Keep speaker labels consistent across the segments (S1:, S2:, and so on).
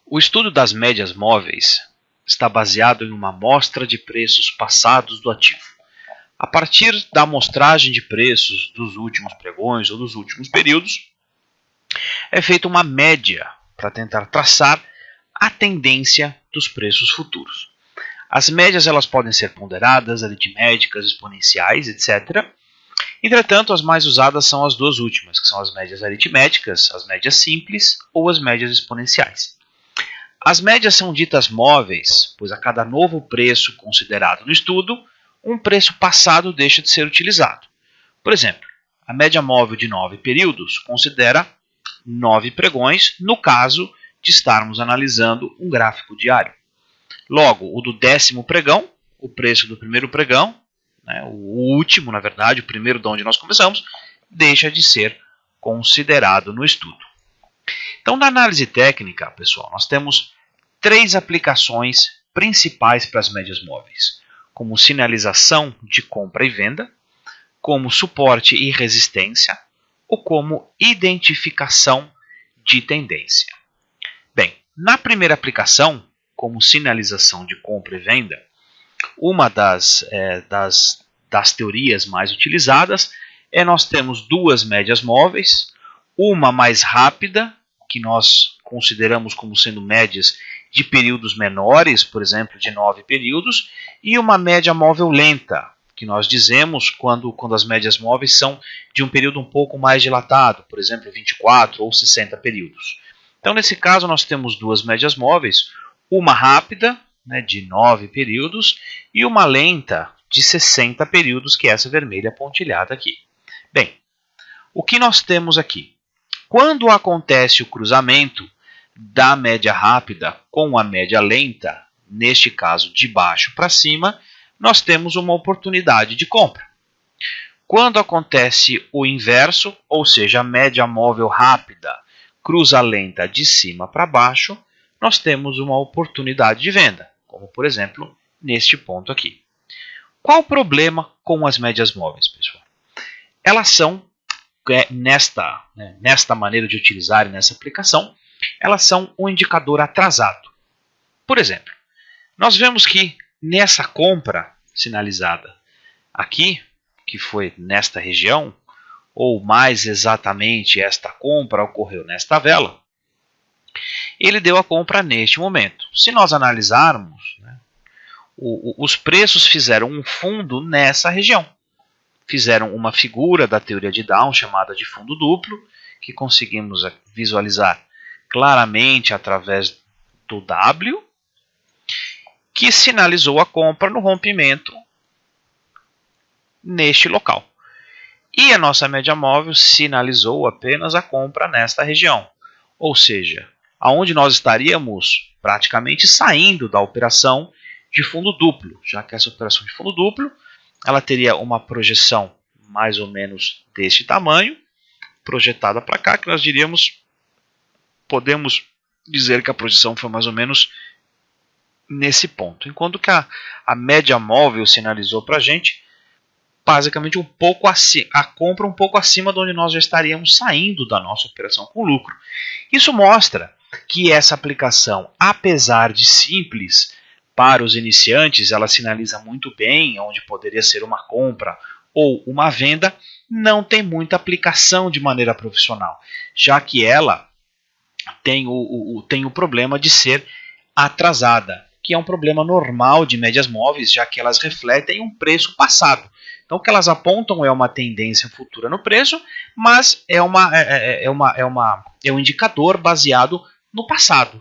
S1: O estudo das médias móveis está baseado em uma amostra de preços passados do ativo. A partir da amostragem de preços dos últimos pregões ou dos últimos períodos, é feita uma média para tentar traçar a tendência dos preços futuros. As médias elas podem ser ponderadas, aritméticas, exponenciais, etc. Entretanto, as mais usadas são as duas últimas, que são as médias aritméticas, as médias simples ou as médias exponenciais. As médias são ditas móveis, pois a cada novo preço considerado no estudo, um preço passado deixa de ser utilizado. Por exemplo, a média móvel de 9 períodos considera 9 pregões, no caso de estarmos analisando um gráfico diário. Logo, o do 10º pregão, o preço do primeiro pregão, o último, na verdade, o primeiro de onde nós começamos, deixa de ser considerado no estudo. Então, na análise técnica, pessoal, nós temos 3 aplicações principais para as médias móveis, como sinalização de compra e venda, como suporte e resistência, ou como identificação de tendência. Bem, na primeira aplicação, como sinalização de compra e venda, uma das teorias mais utilizadas nós temos 2 médias móveis, uma mais rápida, que nós consideramos como sendo médias de períodos menores, por exemplo, de 9 períodos, e uma média móvel lenta, que nós dizemos quando as médias móveis são de um período um pouco mais dilatado, por exemplo, 24 ou 60 períodos. Então, nesse caso, nós temos 2 médias móveis, uma rápida, de 9 períodos, e uma lenta de 60 períodos, que é essa vermelha pontilhada aqui. Bem, o que nós temos aqui? Quando acontece o cruzamento da média rápida com a média lenta, neste caso de baixo para cima, nós temos uma oportunidade de compra. Quando acontece o inverso, ou seja, a média móvel rápida cruza a lenta de cima para baixo, nós temos uma oportunidade de venda, como por exemplo, neste ponto aqui. Qual o problema com as médias móveis, pessoal? Elas são, nesta maneira de utilizar, nessa aplicação, elas são um indicador atrasado. Por exemplo, nós vemos que nessa compra sinalizada aqui, que foi nesta região, ou mais exatamente esta compra ocorreu nesta vela, ele deu a compra neste momento. Se nós analisarmos, os preços fizeram um fundo nessa região. Fizeram uma figura da teoria de Down chamada de fundo duplo, que conseguimos visualizar claramente através do W, que sinalizou a compra no rompimento neste local. E a nossa média móvel sinalizou apenas a compra nesta região. Ou seja, aonde nós estaríamos praticamente saindo da operação de fundo duplo, já que essa operação de fundo duplo ela teria uma projeção mais ou menos deste tamanho, projetada para cá, que nós podemos dizer que a projeção foi mais ou menos nesse ponto. Enquanto que a média móvel sinalizou para a gente basicamente um pouco acima, a compra um pouco acima de onde nós já estaríamos saindo da nossa operação com lucro. Isso mostra que essa aplicação, apesar de simples para os iniciantes, ela sinaliza muito bem onde poderia ser uma compra ou uma venda, não tem muita aplicação de maneira profissional, já que ela tem o problema de ser atrasada, que é um problema normal de médias móveis, já que elas refletem um preço passado. Então, o que elas apontam é uma tendência futura no preço, mas é um indicador baseado no passado.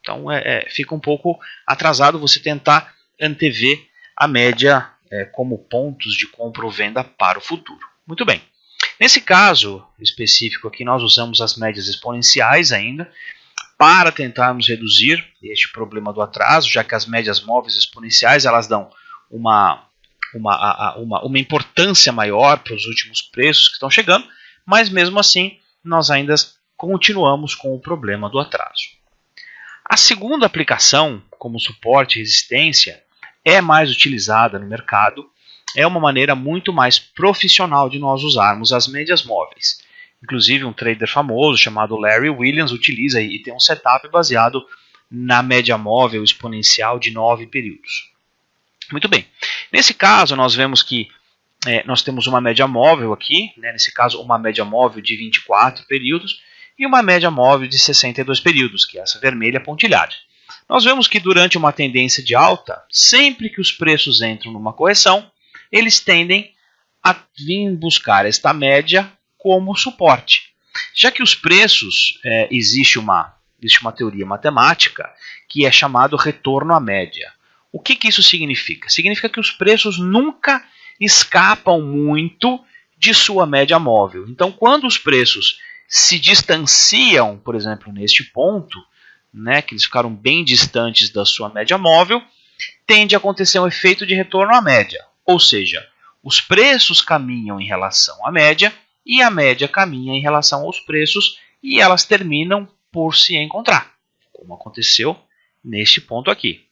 S1: Então, fica um pouco atrasado você tentar antever a média como pontos de compra ou venda para o futuro. Muito bem. Nesse caso específico aqui, nós usamos as médias exponenciais ainda para tentarmos reduzir este problema do atraso, já que as médias móveis exponenciais elas dão uma importância maior para os últimos preços que estão chegando, mas mesmo assim nós ainda continuamos com o problema do atraso. A segunda aplicação, como suporte e resistência, é mais utilizada no mercado, é uma maneira muito mais profissional de nós usarmos as médias móveis. Inclusive um trader famoso chamado Larry Williams utiliza e tem um setup baseado na média móvel exponencial de 9 períodos. Muito bem, nesse caso nós vemos que nós temos uma média móvel aqui, né, nesse caso uma média móvel de 24 períodos e uma média móvel de 62 períodos, que é essa vermelha pontilhada. Nós vemos que durante uma tendência de alta, sempre que os preços entram numa correção, eles tendem a vir buscar esta média como suporte. Já que os preços, existe uma teoria matemática que é chamado retorno à média. O que isso significa? Significa que os preços nunca escapam muito de sua média móvel. Então, quando os preços se distanciam, por exemplo, neste ponto, né, que eles ficaram bem distantes da sua média móvel, tende a acontecer um efeito de retorno à média. Ou seja, os preços caminham em relação à média e a média caminha em relação aos preços e elas terminam por se encontrar, como aconteceu neste ponto aqui.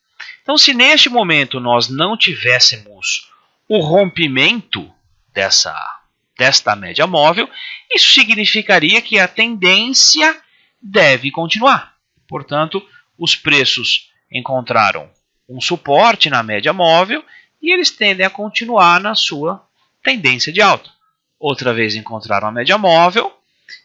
S1: Então, se neste momento nós não tivéssemos o rompimento desta média móvel, isso significaria que a tendência deve continuar. Portanto, os preços encontraram um suporte na média móvel e eles tendem a continuar na sua tendência de alta. Outra vez encontraram a média móvel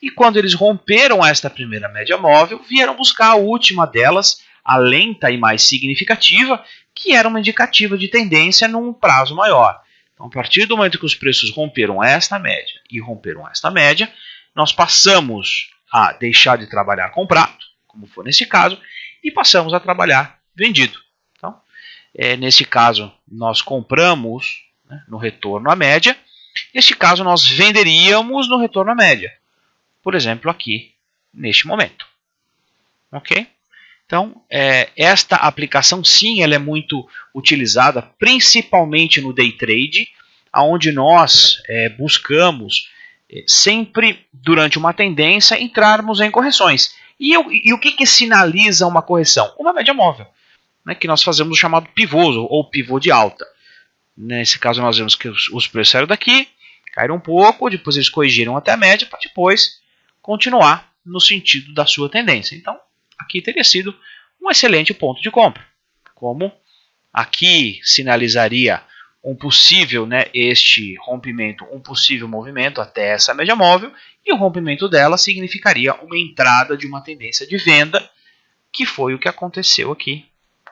S1: e quando eles romperam esta primeira média móvel, vieram buscar a última delas, a lenta e mais significativa, que era uma indicativa de tendência num prazo maior. Então, a partir do momento que os preços romperam esta média e romperam esta média, nós passamos a deixar de trabalhar comprado, como foi nesse caso, e passamos a trabalhar vendido. Então, nesse caso, nós compramos, né, no retorno à média. Neste caso, nós venderíamos no retorno à média. Por exemplo, aqui, neste momento. Ok? Então, esta aplicação, sim, ela é muito utilizada, principalmente no day trade, onde nós buscamos, sempre durante uma tendência, entrarmos em correções. E o que sinaliza uma correção? Uma média móvel, né, que nós fazemos o chamado pivô, ou pivô de alta. Nesse caso, nós vemos que os preços saíram daqui, caíram um pouco, depois eles corrigiram até a média, para depois continuar no sentido da sua tendência. Então, aqui teria sido um excelente ponto de compra. Como aqui sinalizaria um possível, né, este rompimento, um possível movimento até essa média móvel, e o rompimento dela significaria uma entrada de uma tendência de venda, que foi o que aconteceu aqui,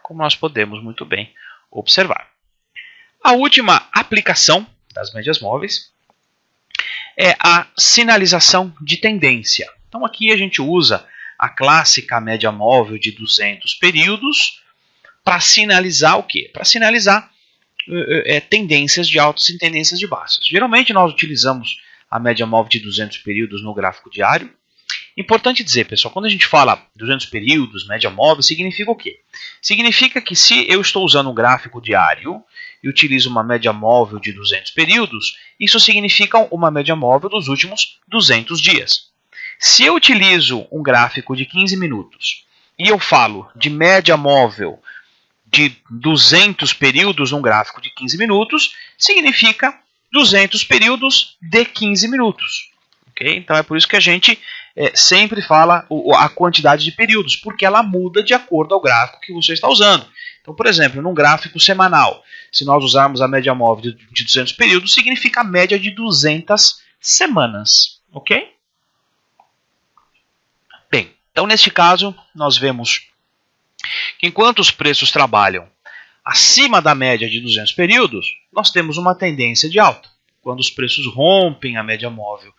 S1: como nós podemos muito bem observar. A última aplicação das médias móveis é a sinalização de tendência. Então aqui a gente usa a clássica média móvel de 200 períodos para sinalizar o quê? Para sinalizar tendências de altas e tendências de baixas. Geralmente nós utilizamos a média móvel de 200 períodos no gráfico diário. Importante dizer, pessoal, quando a gente fala 200 períodos, média móvel, significa o quê? Significa que se eu estou usando um gráfico diário e utilizo uma média móvel de 200 períodos, isso significa uma média móvel dos últimos 200 dias. Se eu utilizo um gráfico de 15 minutos e eu falo de média móvel de 200 períodos num gráfico de 15 minutos, significa 200 períodos de 15 minutos. Okay? Então é por isso que a gente sempre fala a quantidade de períodos, porque ela muda de acordo ao gráfico que você está usando. Então, por exemplo, num gráfico semanal, se nós usarmos a média móvel de 200 períodos, significa a média de 200 semanas. Ok? Bem, então neste caso, nós vemos que enquanto os preços trabalham acima da média de 200 períodos, nós temos uma tendência de alta. Quando os preços rompem a média móvel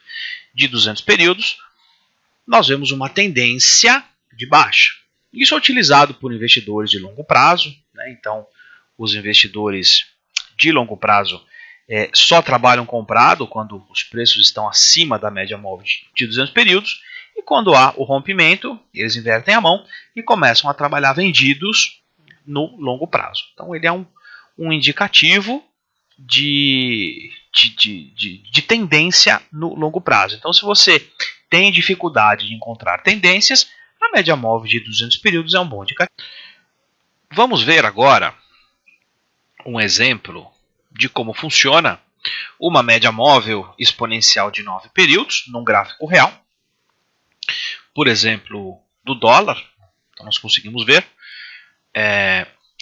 S1: de 200 períodos, nós vemos uma tendência de baixa. Isso é utilizado por investidores de longo prazo, né? Então, os investidores de longo prazo só trabalham comprado quando os preços estão acima da média móvel de 200 períodos, e quando há o rompimento, eles invertem a mão e começam a trabalhar vendidos no longo prazo. Então, ele é um indicativo de tendência no longo prazo. Então, se você tem dificuldade de encontrar tendências, a média móvel de 200 períodos é um bom indicativo. Vamos ver agora um exemplo de como funciona uma média móvel exponencial de 9 períodos num gráfico real, por exemplo, do dólar. Então nós conseguimos ver,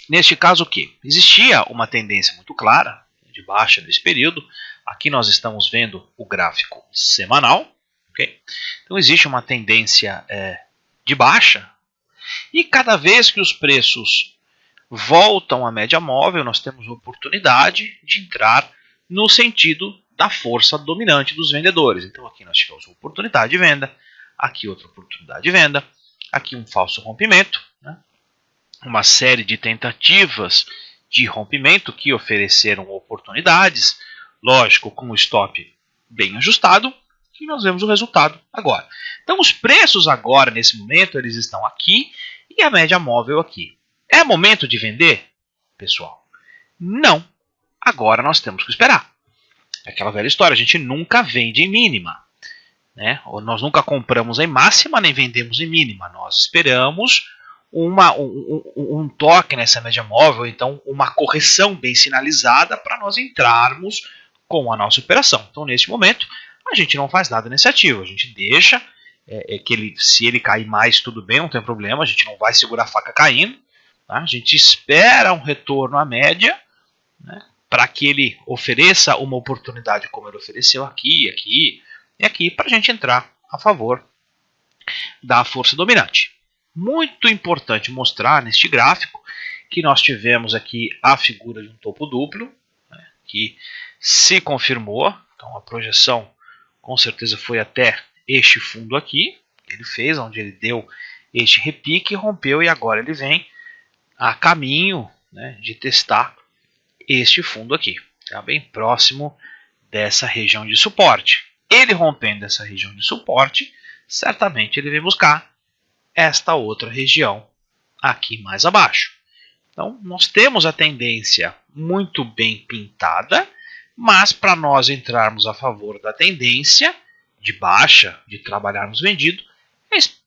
S1: neste caso, o que? Existia uma tendência muito clara de baixa nesse período. Aqui nós estamos vendo o gráfico semanal. Okay? Então existe uma tendência de baixa, e cada vez que os preços voltam à média móvel, nós temos a oportunidade de entrar no sentido da força dominante dos vendedores. Então aqui nós tivemos uma oportunidade de venda, aqui outra oportunidade de venda, aqui um falso rompimento, né? Uma série de tentativas de rompimento que ofereceram oportunidades, lógico, com o stop bem ajustado, e nós vemos o resultado agora. Então os preços agora, nesse momento, eles estão aqui e a média móvel aqui. É momento de vender, pessoal? Não. Agora nós temos que esperar. É aquela velha história, a gente nunca vende em mínima, né? Ou nós nunca compramos em máxima nem vendemos em mínima. Nós esperamos um toque nessa média móvel, então uma correção bem sinalizada para nós entrarmos com a nossa operação. Então neste momento a gente não faz nada nesse ativo, a gente deixa se ele cair mais, tudo bem, não tem problema, a gente não vai segurar a faca caindo, tá? A gente espera um retorno à média, né, para que ele ofereça uma oportunidade como ele ofereceu aqui, aqui e aqui, para a gente entrar a favor da força dominante. Muito importante mostrar neste gráfico que nós tivemos aqui a figura de um topo duplo, né, que se confirmou. Então a projeção com certeza foi até este fundo aqui, que ele fez, onde ele deu este repique, rompeu, e agora ele vem a caminho, né, de testar este fundo aqui, tá bem próximo dessa região de suporte. Ele rompendo essa região de suporte, certamente ele vem buscar esta outra região aqui mais abaixo. Então nós temos a tendência muito bem pintada, mas para nós entrarmos a favor da tendência de baixa, de trabalharmos vendido,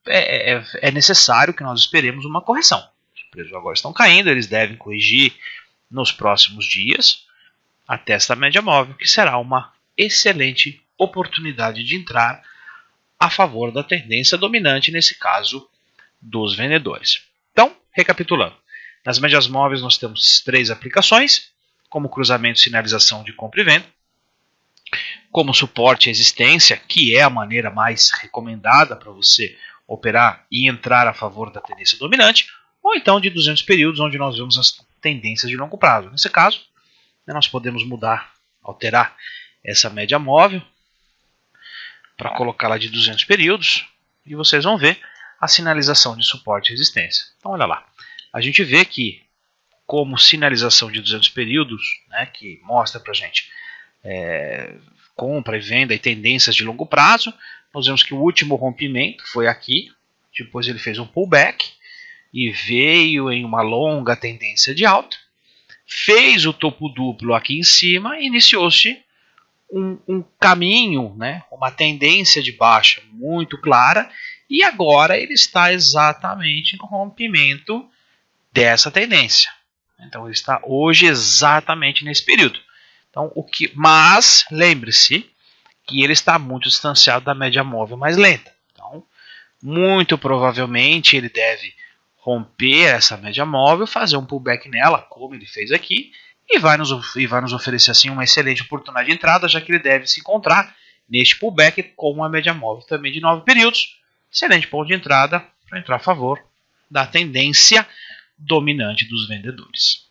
S1: é necessário que nós esperemos uma correção. Os preços agora estão caindo, eles devem corrigir nos próximos dias até esta média móvel, que será uma excelente oportunidade de entrar a favor da tendência dominante, nesse caso dos vendedores. Então, recapitulando, nas médias móveis nós temos 3 aplicações, como cruzamento, sinalização de compra e venda, como suporte e resistência, que é a maneira mais recomendada para você operar e entrar a favor da tendência dominante, ou então de 200 períodos, onde nós vemos as tendências de longo prazo. Nesse caso, nós podemos mudar, alterar essa média móvel para colocá-la de 200 períodos, e vocês vão ver a sinalização de suporte e resistência. Então olha lá, a gente vê que como sinalização de 200 períodos, né, que mostra para a gente compra e venda e tendências de longo prazo, nós vemos que o último rompimento foi aqui, depois ele fez um pullback e veio em uma longa tendência de alta, fez o topo duplo aqui em cima e iniciou-se um caminho, né, uma tendência de baixa muito clara, e agora ele está exatamente no rompimento dessa tendência. Então ele está hoje exatamente nesse período. Então, mas lembre-se que ele está muito distanciado da média móvel mais lenta. Então, muito provavelmente ele deve romper essa média móvel, fazer um pullback nela, como ele fez aqui, e vai nos oferecer assim uma excelente oportunidade de entrada, já que ele deve se encontrar neste pullback com uma média móvel também de 9 períodos. Excelente ponto de entrada para entrar a favor da tendência dominante dos vendedores.